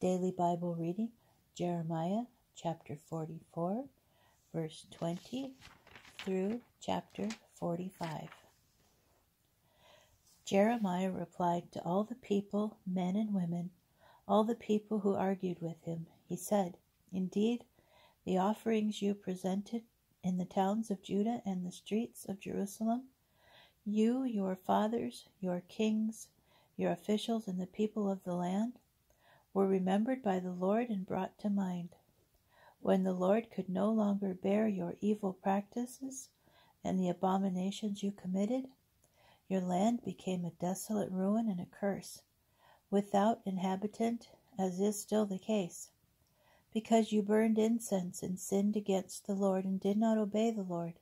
Daily Bible reading, Jeremiah chapter 44, verse 20 through chapter 45. Jeremiah replied to all the people, men and women, all the people who argued with him. He said, "Indeed, the offerings you presented in the towns of Judah and the streets of Jerusalem, you, your fathers, your kings, your officials, and the people of the land, were remembered by the Lord and brought to mind. When the Lord could no longer bear your evil practices and the abominations you committed, your land became a desolate ruin and a curse, without inhabitant, as is still the case, because you burned incense and sinned against the Lord and did not obey the Lord,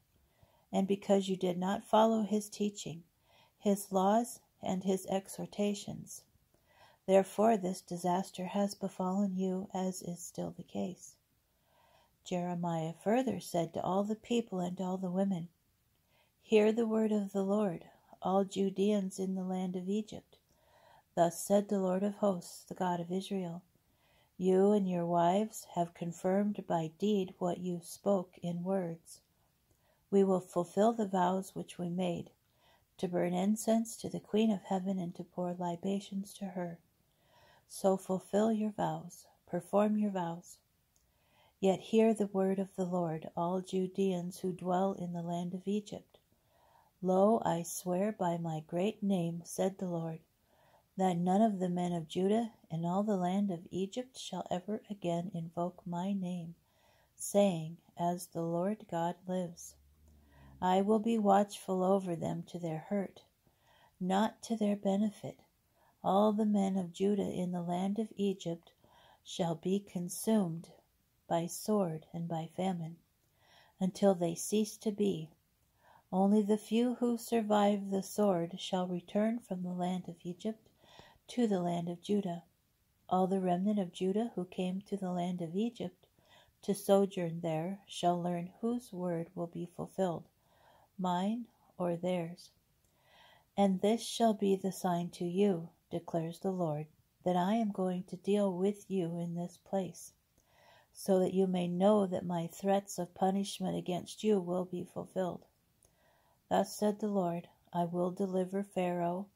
and because you did not follow his teaching, his laws, and his exhortations. Therefore this disaster has befallen you, as is still the case." Jeremiah further said to all the people and all the women, "Hear the word of the Lord, all Judeans in the land of Egypt. Thus said the Lord of hosts, the God of Israel, you and your wives have confirmed by deed what you spoke in words. We will fulfill the vows which we made, to burn incense to the Queen of Heaven and to pour libations to her. So fulfill your vows, perform your vows. Yet hear the word of the Lord, all Judeans who dwell in the land of Egypt. Lo, I swear by my great name, said the Lord, that none of the men of Judah and all the land of Egypt shall ever again invoke my name, saying, As the Lord God lives. I will be watchful over them to their hurt, not to their benefit. All the men of Judah in the land of Egypt shall be consumed by sword and by famine, until they cease to be. Only the few who survive the sword shall return from the land of Egypt to the land of Judah. All the remnant of Judah who came to the land of Egypt to sojourn there shall learn whose word will be fulfilled, mine or theirs. And this shall be the sign to you, declares the Lord, that I am going to deal with you in this place, so that you may know that my threats of punishment against you will be fulfilled. Thus said the Lord, I will deliver Pharaoh,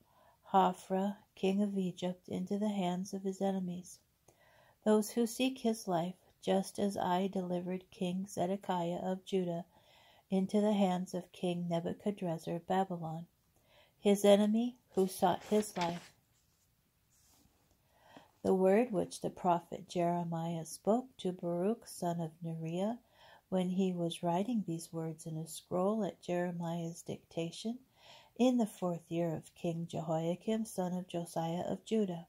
Hophra, king of Egypt, into the hands of his enemies, those who seek his life, just as I delivered King Zedekiah of Judah into the hands of King Nebuchadrezzar of Babylon, his enemy who sought his life. The word which the prophet Jeremiah spoke to Baruch son of Neriah when he was writing these words in a scroll at Jeremiah's dictation in the 4th year of King Jehoiakim son of Josiah of Judah.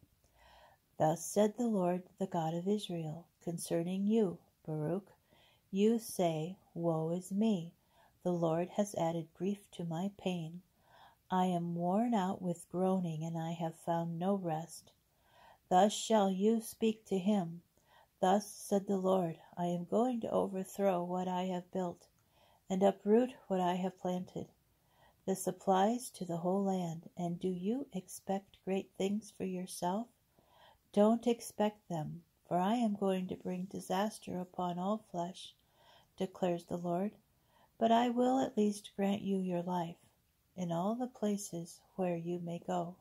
Thus said the Lord, the God of Israel, concerning you, Baruch, you say, Woe is me! The Lord has added grief to my pain. I am worn out with groaning, and I have found no rest. Thus shall you speak to him. Thus said the Lord, I am going to overthrow what I have built, and uproot what I have planted. This applies to the whole land, and do you expect great things for yourself? Don't expect them, for I am going to bring disaster upon all flesh, declares the Lord, but I will at least grant you your life in all the places where you may go.